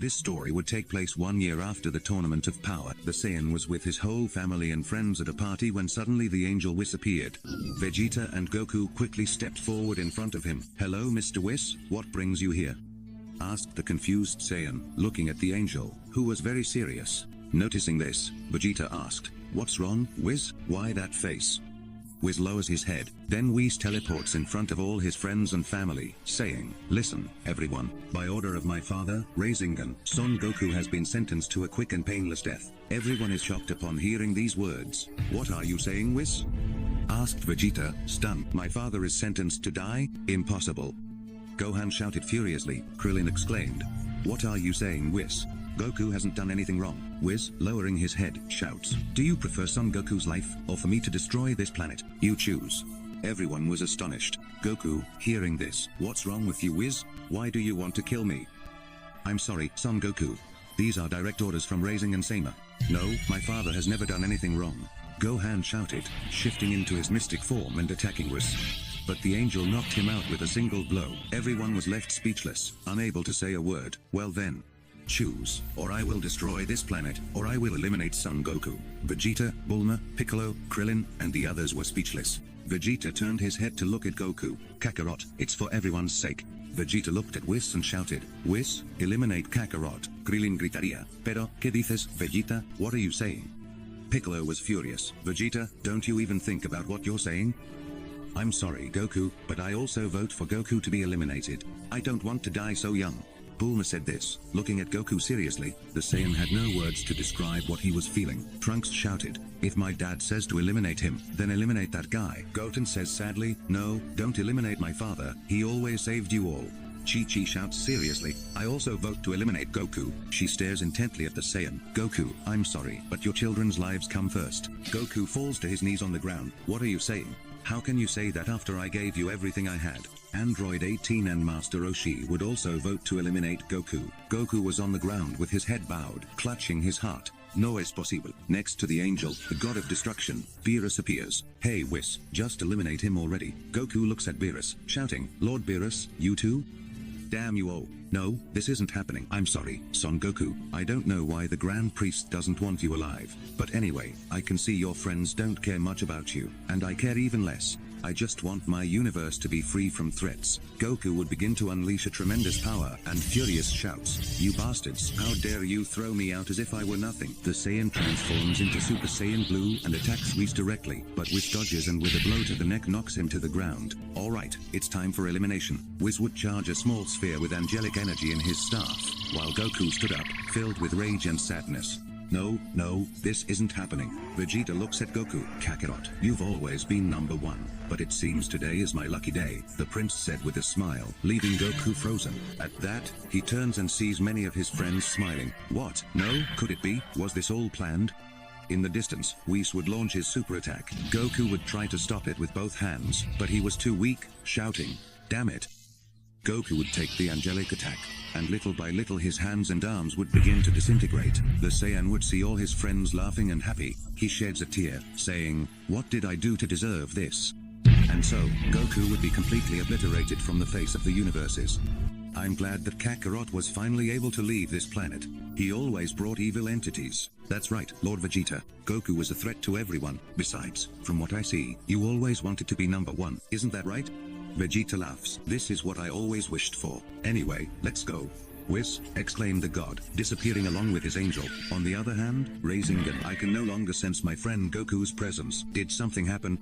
This story would take place 1 year after the Tournament of Power. The Saiyan was with his whole family and friends at a party when suddenly the angel Whis appeared. Vegeta and Goku quickly stepped forward in front of him. "Hello Mr. Whis, what brings you here?" asked the confused Saiyan, looking at the angel, who was very serious. Noticing this, Vegeta asked, "What's wrong, Whis? Why that face?" Whis lowers his head, then Whis teleports in front of all his friends and family, saying, "Listen, everyone, by order of my father, Rasengan, Son Goku has been sentenced to a quick and painless death." Everyone is shocked upon hearing these words. "What are you saying, Whis?" asked Vegeta, stunned. "My father is sentenced to die? Impossible." Gohan shouted furiously. Krillin exclaimed, "What are you saying, Whis? Goku hasn't done anything wrong." Whis, lowering his head, shouts, "Do you prefer Son Goku's life, or for me to destroy this planet? You choose." Everyone was astonished. Goku, hearing this, "What's wrong with you, Whis? Why do you want to kill me?" "I'm sorry, Son Goku. These are direct orders from Rasengan Sama." "No, my father has never done anything wrong," Gohan shouted, shifting into his mystic form and attacking Whis. But the angel knocked him out with a single blow. Everyone was left speechless, unable to say a word. "Well then, choose, or I will destroy this planet, or I will eliminate Son Goku." Vegeta, Bulma, Piccolo, Krillin, and the others were speechless. Vegeta turned his head to look at Goku. "Kakarot, it's for everyone's sake." Vegeta looked at Whis and shouted, "Whis, eliminate Kakarot." Krillin gritaría, "Pero, ¿qué dices, Vegeta? What are you saying?" Piccolo was furious. "Vegeta, don't you even think about what you're saying?" "I'm sorry, Goku, but I also vote for Goku to be eliminated. I don't want to die so young." Bulma said this, looking at Goku seriously. The Saiyan had no words to describe what he was feeling. Trunks shouted, "If my dad says to eliminate him, then eliminate that guy." Goten says sadly, "No, don't eliminate my father, he always saved you all." Chi-Chi shouts seriously, "I also vote to eliminate Goku." She stares intently at the Saiyan. "Goku, I'm sorry, but your children's lives come first." Goku falls to his knees on the ground. "What are you saying? How can you say that after I gave you everything I had?" Android 18 and Master Roshi would also vote to eliminate Goku. Goku was on the ground with his head bowed, clutching his heart. "No es posible." Next to the angel, the god of destruction, Beerus appears. "Hey Whis, just eliminate him already." Goku looks at Beerus, shouting, "Lord Beerus, you too? Damn you all. No, this isn't happening." "I'm sorry, Son Goku, I don't know why the Grand Priest doesn't want you alive. But anyway, I can see your friends don't care much about you, and I care even less. I just want my universe to be free from threats." Goku would begin to unleash a tremendous power, and furious shouts, "You bastards, how dare you throw me out as if I were nothing." The Saiyan transforms into Super Saiyan Blue and attacks Whis directly, but Whis dodges and with a blow to the neck knocks him to the ground. "Alright, it's time for elimination." Whis would charge a small sphere with angelic energy in his staff, while Goku stood up, filled with rage and sadness. No, this isn't happening." Vegeta looks at Goku. "Kakarot, you've always been number one, but it seems today is my lucky day," the prince said with a smile, leaving Goku frozen. At that, he turns and sees many of his friends smiling. What? No, could it be? Was this all planned? In the distance, Whis would launch his super attack. Goku would try to stop it with both hands, but he was too weak, shouting, "Damn it." Goku would take the angelic attack, and little by little his hands and arms would begin to disintegrate. The Saiyan would see all his friends laughing and happy. He sheds a tear, saying, "What did I do to deserve this?" And so, Goku would be completely obliterated from the face of the universes. I'm glad that Kakarot was finally able to leave this planet. He always brought evil entities. That's right, Lord Vegeta. Goku was a threat to everyone. Besides, from what I see, you always wanted to be number one, isn't that right? Vegeta laughs. "This is what I always wished for. Anyway, let's go." "Whis," exclaimed the god, disappearing along with his angel. On the other hand, Rasengan, "I can no longer sense my friend Goku's presence. Did something happen?"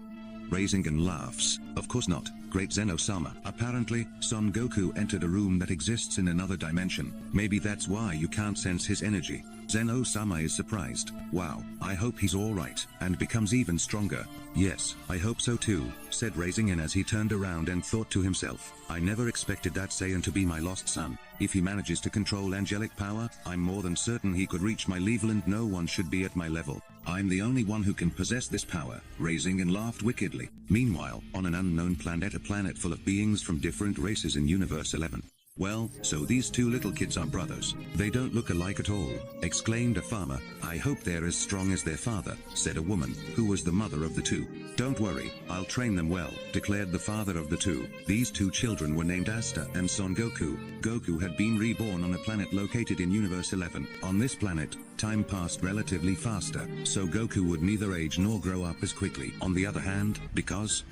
Rasengan laughs. "Of course not, great Zeno-sama. Apparently, Son Goku entered a room that exists in another dimension. Maybe that's why you can't sense his energy." Zeno-sama is surprised. "Wow, I hope he's alright," and becomes even stronger. "Yes, I hope so too," said Rasengan as he turned around and thought to himself, "I never expected that Saiyan to be my lost son. If he manages to control angelic power, I'm more than certain he could reach my level and no one should be at my level. I'm the only one who can possess this power." Rasengan laughed wickedly. Meanwhile, on an unknown planet, a planet full of beings from different races in Universe 11. Well, so these two little kids are brothers. They don't look alike at all, exclaimed a farmer. I hope they're as strong as their father, said a woman, who was the mother of the two. Don't worry, I'll train them well, declared the father of the two. These two children were named Asta and Son Goku. Goku had been reborn on a planet located in Universe 11. On this planet, time passed relatively faster, so Goku would neither age nor grow up as quickly. On the other hand, because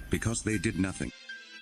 they did nothing.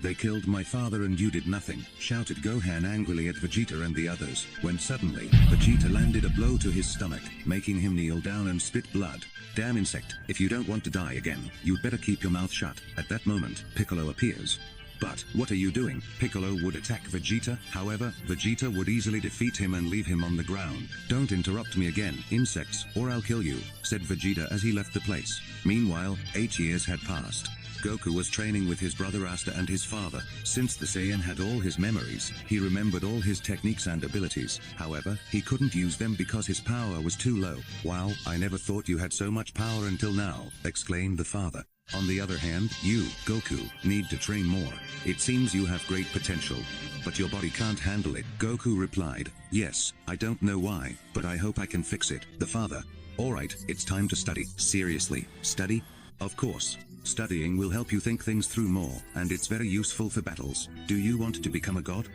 They killed my father and you did nothing, shouted Gohan angrily at Vegeta and the others, when suddenly, Vegeta landed a blow to his stomach, making him kneel down and spit blood. Damn insect, if you don't want to die again, you'd better keep your mouth shut. At that moment, Piccolo appears. But, what are you doing? Piccolo would attack Vegeta, however, Vegeta would easily defeat him and leave him on the ground. Don't interrupt me again, insects, or I'll kill you, said Vegeta as he left the place. Meanwhile, 8 years had passed. Goku was training with his brother Asta and his father. Since the Saiyan had all his memories, he remembered all his techniques and abilities. However, he couldn't use them because his power was too low. Wow, I never thought you had so much power until now, exclaimed the father. On the other hand, you, Goku, need to train more. It seems you have great potential, but your body can't handle it. Goku replied, yes, I don't know why, but I hope I can fix it. The father, alright, it's time to study. Seriously, study? Of course. Studying will help you think things through more, and it's very useful for battles. Do you want to become a god?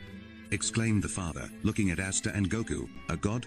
Exclaimed the father, looking at Asta and Goku. A god?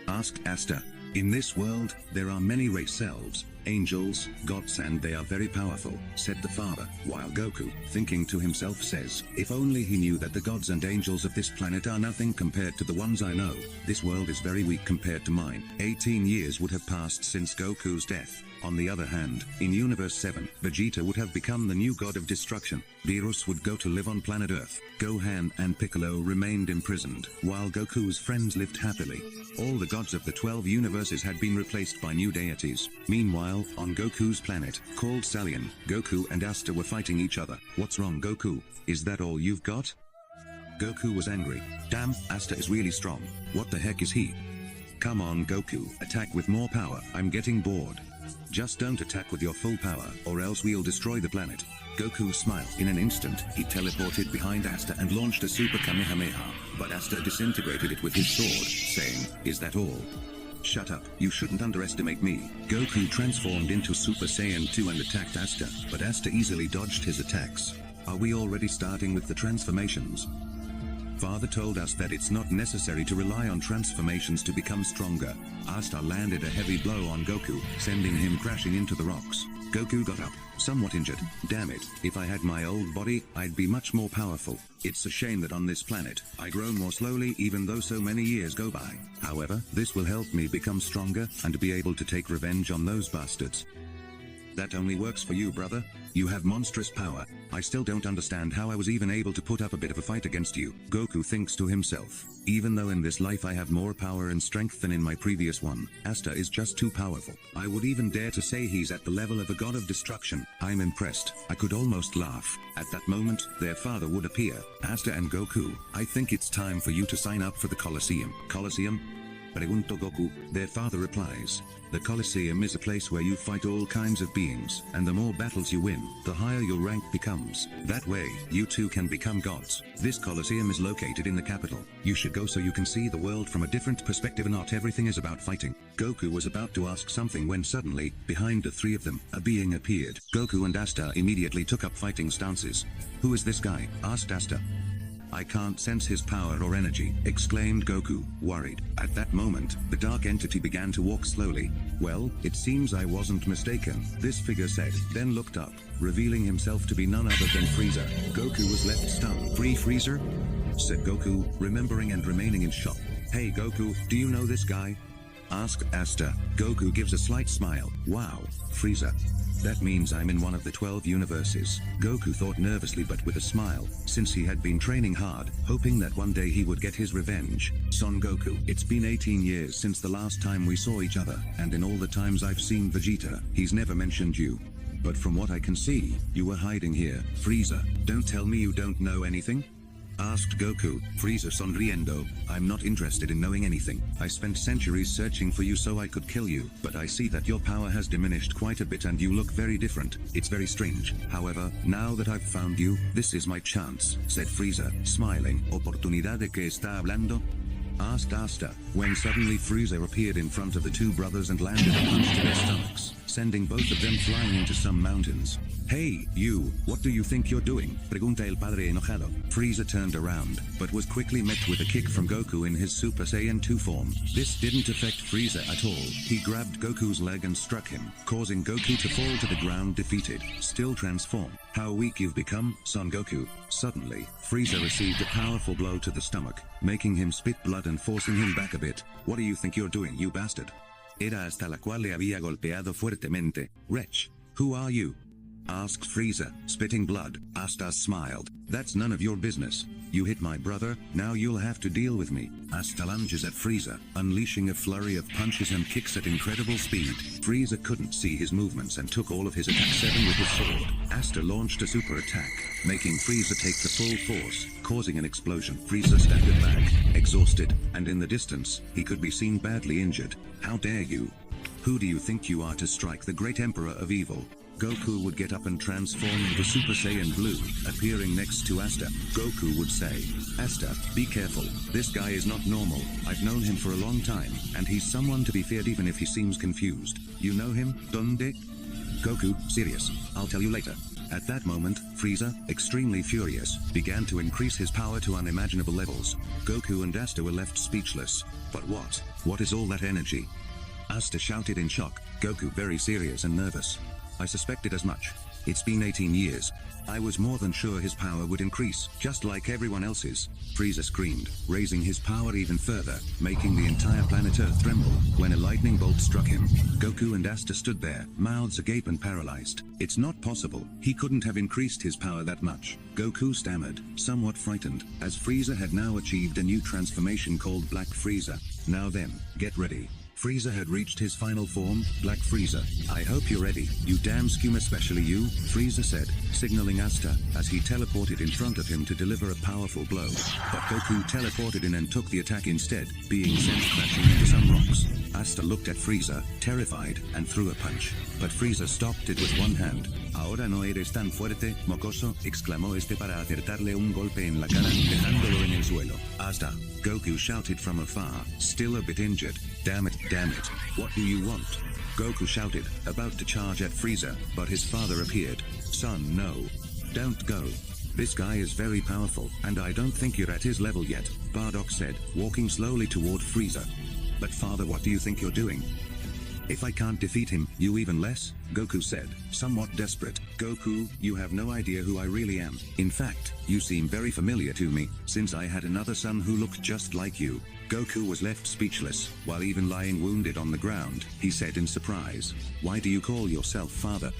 Asked Asta. In this world, there are many race elves, angels, gods, and they are very powerful, said the father, while Goku, thinking to himself, says, if only he knew that the gods and angels of this planet are nothing compared to the ones I know. This world is very weak compared to mine. 18 years would have passed since Goku's death. On the other hand, in Universe 7, Vegeta would have become the new god of destruction. Beerus would go to live on planet Earth. Gohan and Piccolo remained imprisoned, while Goku's friends lived happily. All the gods of the 12 universes had been replaced by new deities. Meanwhile, on Goku's planet, called Salian, Goku and Asta were fighting each other. What's wrong, Goku? Is that all you've got? Goku was angry. Damn, Asta is really strong. What the heck is he? Come on, Goku, attack with more power. I'm getting bored. Just don't attack with your full power, or else we'll destroy the planet. Goku smiled. In an instant, he teleported behind Asta and launched a Super Kamehameha, but Asta disintegrated it with his sword, saying, is that all? Shut up, you shouldn't underestimate me. Goku transformed into Super Saiyan 2 and attacked Asta, but Asta easily dodged his attacks. Are we already starting with the transformations? Father told us that it's not necessary to rely on transformations to become stronger. Asta landed a heavy blow on Goku, sending him crashing into the rocks. Goku got up, somewhat injured. Damn it, if I had my old body, I'd be much more powerful. It's a shame that on this planet, I grow more slowly even though so many years go by. However, this will help me become stronger and be able to take revenge on those bastards. That only works for you, brother. You have monstrous power. I still don't understand how I was even able to put up a bit of a fight against you. Goku thinks to himself. Even though in this life I have more power and strength than in my previous one, Asta is just too powerful. I would even dare to say he's at the level of a god of destruction. I'm impressed. I could almost laugh. At that moment, their father would appear. Asta and Goku, I think it's time for you to sign up for the Colosseum. Colosseum? Pregunto Goku. Their father replies. The Colosseum is a place where you fight all kinds of beings, and the more battles you win, the higher your rank becomes. That way, you too can become gods. This Colosseum is located in the capital. You should go so you can see the world from a different perspective and not everything is about fighting. Goku was about to ask something when suddenly, behind the three of them, a being appeared. Goku and Asta immediately took up fighting stances. Who is this guy? Asked Asta. I can't sense his power or energy, exclaimed Goku, worried. At that moment, the dark entity began to walk slowly. Well, it seems I wasn't mistaken, this figure said, then looked up, revealing himself to be none other than Frieza. Goku was left stunned. Free Freezer? Said Goku, remembering and remaining in shock. Hey Goku, do you know this guy? Asked Asta. Goku gives a slight smile. Wow, Frieza. That means I'm in one of the 12 universes. Goku thought nervously but with a smile, since he had been training hard, hoping that one day he would get his revenge. Son Goku, it's been 18 years since the last time we saw each other, and in all the times I've seen Vegeta, he's never mentioned you. But from what I can see, you were hiding here. Frieza, don't tell me you don't know anything? asked Goku, Frieza sonriendo. I'm not interested in knowing anything. I spent centuries searching for you so I could kill you, but I see that your power has diminished quite a bit and you look very different. It's very strange. However, now that I've found you, this is my chance, said Frieza, smiling. ¿Oportunidad de qué está hablando? Asked Asta, when suddenly Frieza appeared in front of the two brothers and landed a punch to their stomachs, sending both of them flying into some mountains. Hey, you, what do you think you're doing? Pregunta el padre enojado. Frieza turned around, but was quickly met with a kick from Goku in his Super Saiyan 2 form. This didn't affect Frieza at all. He grabbed Goku's leg and struck him, causing Goku to fall to the ground defeated. Still transformed. How weak you've become, Son Goku. Suddenly, Frieza received a powerful blow to the stomach, making him spit blood and forcing him back a bit. What do you think you're doing, you bastard? Era hasta la cual le había golpeado fuertemente. Wretch, who are you? Asked Frieza, spitting blood. Asta smiled. That's none of your business. You hit my brother, now you'll have to deal with me. Asta lunges at Frieza, unleashing a flurry of punches and kicks at incredible speed. Frieza couldn't see his movements and took all of his attack 7 with his sword. Asta launched a super attack, making Frieza take the full force, causing an explosion. Frieza staggered back, exhausted, and in the distance, he could be seen badly injured. How dare you? Who do you think you are to strike the great Emperor of Evil? Goku would get up and transform into Super Saiyan Blue, appearing next to Asta. Goku would say, Asta, be careful, this guy is not normal, I've known him for a long time, and he's someone to be feared even if he seems confused. You know him, Donde? Goku, serious, I'll tell you later. At that moment, Frieza, extremely furious, began to increase his power to unimaginable levels. Goku and Asta were left speechless. But what? What is all that energy? Asta shouted in shock, Goku very serious and nervous. I suspected as much. It's been 18 years. I was more than sure his power would increase, just like everyone else's. Frieza screamed, raising his power even further, making the entire planet Earth tremble, when a lightning bolt struck him. Goku and Asta stood there, mouths agape and paralyzed. It's not possible, he couldn't have increased his power that much. Goku stammered, somewhat frightened, as Frieza had now achieved a new transformation called Black Frieza. Now then, get ready. Frieza had reached his final form, Black Frieza. I hope you're ready, you damn scum, especially you, Frieza said, signaling Asta, as he teleported in front of him to deliver a powerful blow. But Goku teleported in and took the attack instead, being sent crashing into some rocks. Asta looked at Frieza, terrified, and threw a punch. But Frieza stopped it with one hand. Ahora no eres tan fuerte, mocoso, exclamó este para acertarle un golpe en la cara, dejándolo en el suelo. Asta, Goku shouted from afar, still a bit injured. Damn it, what do you want? Goku shouted, about to charge at Frieza, but his father appeared. Son, no. Don't go. This guy is very powerful, and I don't think you're at his level yet, Bardock said, walking slowly toward Frieza. But father, what do you think you're doing? If I can't defeat him, you even less, Goku said, somewhat desperate. Goku, you have no idea who I really am. In fact, you seem very familiar to me, since I had another son who looked just like you. Goku was left speechless, while even lying wounded on the ground. He said in surprise, why do you call yourself father?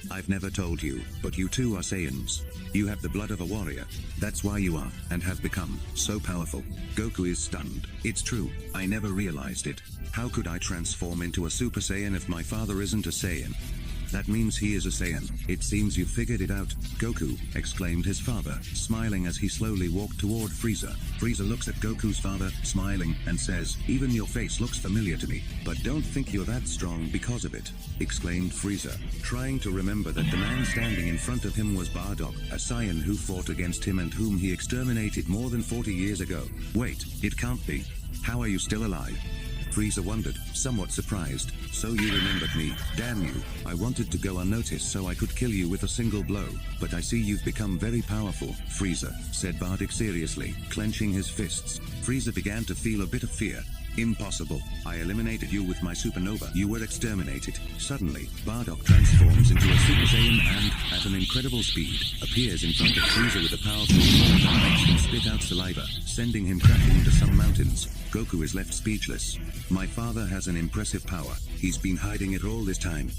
I've never told you, but you too are Saiyans. You have the blood of a warrior. That's why you are, and have become, so powerful. Goku is stunned. It's true, I never realized it. How could I transform into a Super Saiyan if my father isn't a Saiyan? That means he is a Saiyan. It seems you've figured it out, Goku, exclaimed his father, smiling as he slowly walked toward Frieza. Frieza looks at Goku's father, smiling, and says, even your face looks familiar to me, but don't think you're that strong because of it, exclaimed Frieza, trying to remember that the man standing in front of him was Bardock, a Saiyan who fought against him and whom he exterminated more than 40 years ago. Wait, it can't be. How are you still alive? Frieza wondered, somewhat surprised. So you remembered me, damn you. I wanted to go unnoticed so I could kill you with a single blow, but I see you've become very powerful, Frieza, said Bardock seriously, clenching his fists. Frieza began to feel a bit of fear. Impossible. I eliminated you with my supernova. You were exterminated. Suddenly, Bardock transforms into a Super Saiyan and, at an incredible speed, appears in front of Frieza with a powerful sword that makes him spit out saliva, sending him crashing into some mountains. Goku is left speechless. My father has an impressive power. He's been hiding it all this time.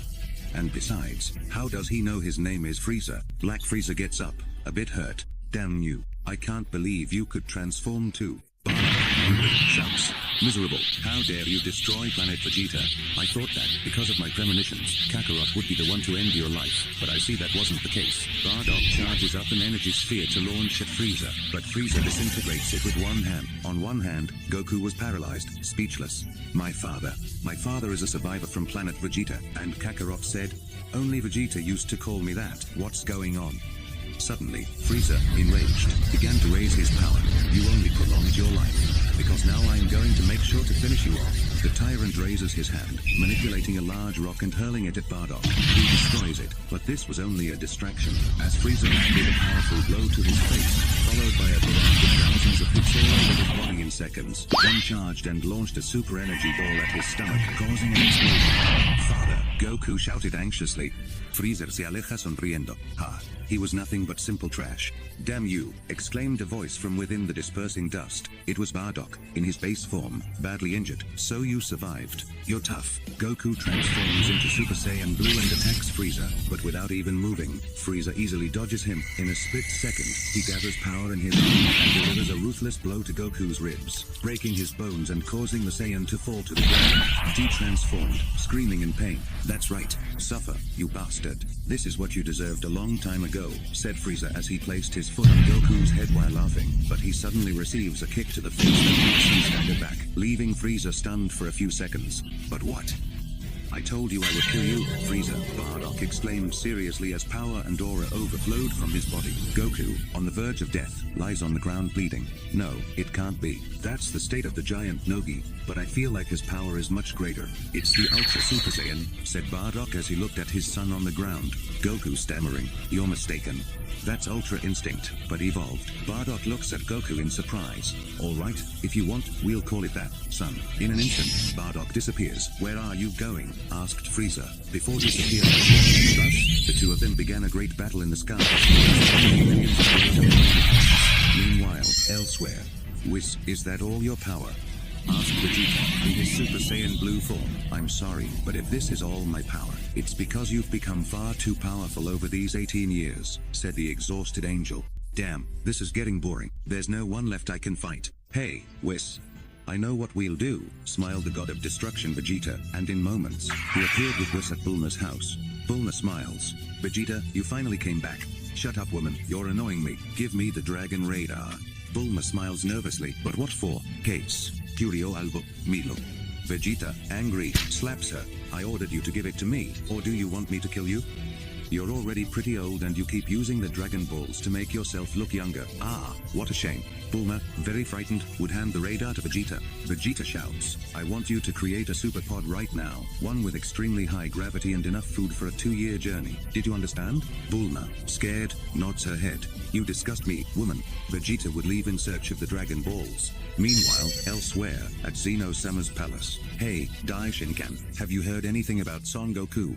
And besides, how does he know his name is Frieza? Black Frieza gets up, a bit hurt. Damn you. I can't believe you could transform too. Bardock angry, shouts, "Miserable, how dare you destroy planet Vegeta? I thought that, because of my premonitions, Kakarot would be the one to end your life, but I see that wasn't the case." Bardock charges up an energy sphere to launch at Frieza, but Frieza disintegrates it with one hand. On one hand, Goku was paralyzed, speechless. My father is a survivor from planet Vegeta, and Kakarot said, "Only Vegeta used to call me that. What's going on?" Suddenly, Frieza, enraged, began to raise his power. "You only prolonged your life, because now I'm going to make sure to finish you off." The tyrant raises his hand, manipulating a large rock and hurling it at Bardock, who destroys it, but this was only a distraction, as Frieza landed a powerful blow to his face, followed by a barrage of thousands of hits all over his body in seconds, then charged and launched a super energy ball at his stomach, causing an explosion. "Father," Goku shouted anxiously. Frieza se aleja sonriendo. "Ha. He was nothing but simple trash." "Damn you," exclaimed a voice from within the dispersing dust. It was Bardock, in his base form, badly injured. "So you survived. You're tough." Goku transforms into Super Saiyan Blue and attacks Frieza, but without even moving, Frieza easily dodges him. In a split second, he gathers power in his arm and delivers a ruthless blow to Goku's ribs, breaking his bones and causing the Saiyan to fall to the ground, de-transformed, screaming in pain. "That's right. Suffer, you bastard. This is what you deserved a long time ago," said Frieza as he placed his foot on Goku's head while laughing, but he suddenly receives a kick to the face that makes him stagger back, leaving Frieza stunned for a few seconds. "But what? I told you I would kill you, Frieza," Bardock exclaimed seriously as power and aura overflowed from his body. Goku, on the verge of death, lies on the ground bleeding. "No, it can't be. That's the state of the giant Nogi, but I feel like his power is much greater. It's the Ultra Super Saiyan," said Bardock as he looked at his son on the ground. Goku stammering, "You're mistaken. That's Ultra Instinct, but evolved." Bardock looks at Goku in surprise. "All right, if you want, we'll call it that, son." In an instant, Bardock disappears. "Where are you going?" asked Frieza, before disappearing. Thus, the two of them began a great battle in the sky. Meanwhile, elsewhere, "Whis, is that all your power?" asked Vegeta, in his Super Saiyan Blue form. "I'm sorry, but if this is all my power, it's because you've become far too powerful over these 18 years, said the exhausted angel. "Damn, this is getting boring. There's no one left I can fight. Hey, Whis, I know what we'll do," smiled the god of destruction Vegeta, and in moments, he appeared with Whis at Bulma's house. Bulma smiles. "Vegeta, you finally came back. Shut up, woman, you're annoying me. Give me the dragon radar." Bulma smiles nervously. "But what for? Case. Curio albo, Milo." Vegeta, angry, slaps her. "I ordered you to give it to me, or do you want me to kill you? You're already pretty old and you keep using the Dragon Balls to make yourself look younger. Ah, what a shame." Bulma, very frightened, would hand the radar to Vegeta. Vegeta shouts, "I want you to create a super pod right now, one with extremely high gravity and enough food for a 2-year journey. Did you understand?" Bulma, scared, nods her head. "You disgust me, woman." Vegeta would leave in search of the Dragon Balls. Meanwhile, elsewhere, at Zeno-sama's palace. "Hey, Daishinkan, have you heard anything about Son Goku?"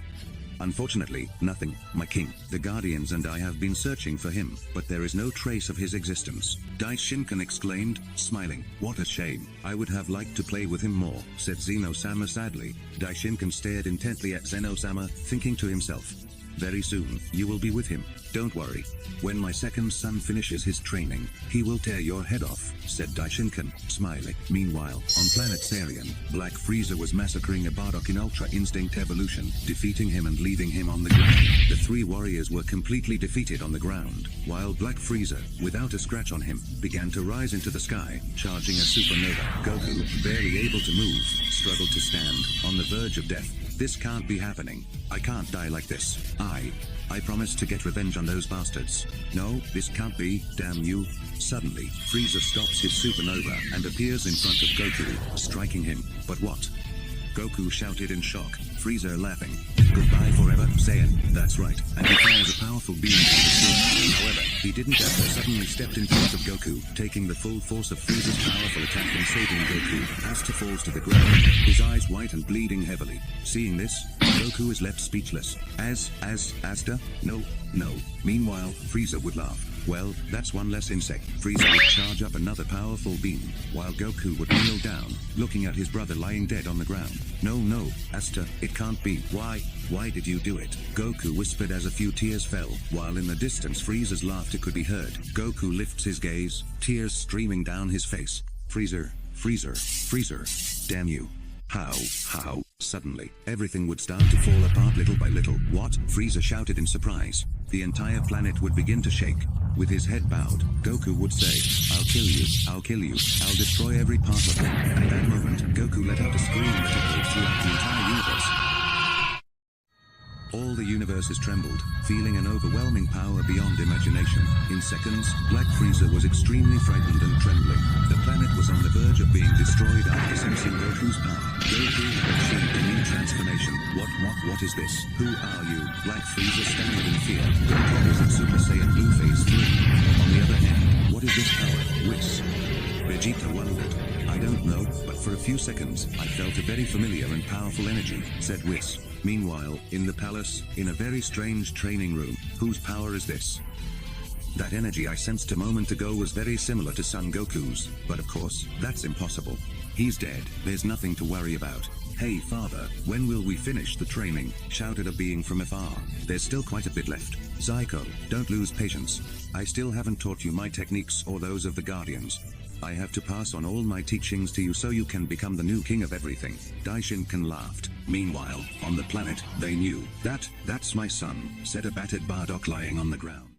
"Unfortunately, nothing, my king. The Guardians and I have been searching for him, but there is no trace of his existence," Daishinkan exclaimed, smiling. "What a shame. I would have liked to play with him more," said Zeno-sama sadly. Daishinkan stared intently at Zeno-sama, thinking to himself, "Very soon, you will be with him. Don't worry. When my second son finishes his training, he will tear your head off," said Daishinkan, smiling. Meanwhile, on planet Sarian, Black Frieza was massacring a Bardock in Ultra Instinct Evolution, defeating him and leaving him on the ground. The 3 warriors were completely defeated on the ground, while Black Frieza, without a scratch on him, began to rise into the sky, charging a supernova. Goku, barely able to move, struggled to stand, on the verge of death. "This can't be happening. I can't die like this. I promised to get revenge on those bastards. No, this can't be, damn you." Suddenly, Frieza stops his supernova and appears in front of Goku, striking him. "But what?" Goku shouted in shock, Frieza laughing. "Goodbye forever, Saiyan." That's right, and he fires a powerful beam from the sun. However, he didn't after suddenly stepped in front of Goku, taking the full force of Frieza's powerful attack and saving Goku. Asta falls to the ground, his eyes white and bleeding heavily. Seeing this, Goku is left speechless. As Asta? No. Meanwhile, Frieza would laugh. "Well, that's one less insect." Frieza would charge up another powerful beam, while Goku would kneel down, looking at his brother lying dead on the ground. No, Asta, it can't be. Why did you do it?" Goku whispered as a few tears fell, while in the distance Frieza's laughter could be heard. Goku lifts his gaze, tears streaming down his face. Freezer, Freezer, damn you. How? Suddenly, everything would start to fall apart little by little. What? Frieza shouted in surprise. The entire planet would begin to shake. With his head bowed, Goku would say, I'll kill you, I'll kill you, I'll destroy every part of you. At that moment, Goku let out a scream that echoed throughout the entire universe. All the universes trembled, feeling an overwhelming power beyond imagination. In seconds, Black Frieza was extremely frightened and trembling. The planet was on the verge of being destroyed after sensing Goku's power. Goku had achieved a new transformation. What is this? Who are you? Black Frieza stammered in fear. Goku was in Super Saiyan Blue Phase 3. On the other hand, what is this power? Whis. Vegeta wondered. I don't know, but for a few seconds, I felt a very familiar and powerful energy, said Whis. Meanwhile, in the palace, in a very strange training room, whose power is this? That energy I sensed a moment ago was very similar to Son Goku's, but of course, that's impossible. He's dead, there's nothing to worry about. Hey father, when will we finish the training? Shouted a being from afar. There's still quite a bit left. Zyko, don't lose patience. I still haven't taught you my techniques or those of the Guardians. I have to pass on all my teachings to you so you can become the new king of everything. Daishinkan laughed. Meanwhile, on the planet, they knew. That's my son, said a battered Bardock lying on the ground.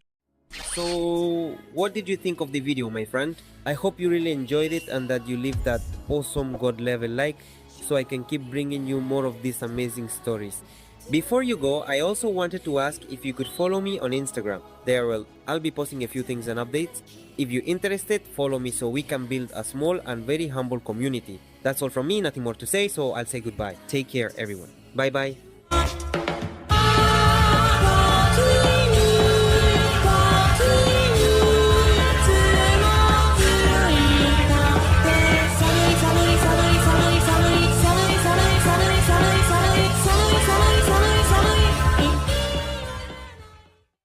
So, what did you think of the video, my friend? I hope you really enjoyed it and that you leave that awesome god level like, so I can keep bringing you more of these amazing stories. Before you go, I also wanted to ask if you could follow me on Instagram. There, I'll be posting a few things and updates. If you're interested, follow me so we can build a small and very humble community. That's all from me, nothing more to say, so I'll say goodbye. Take care, everyone. Bye bye.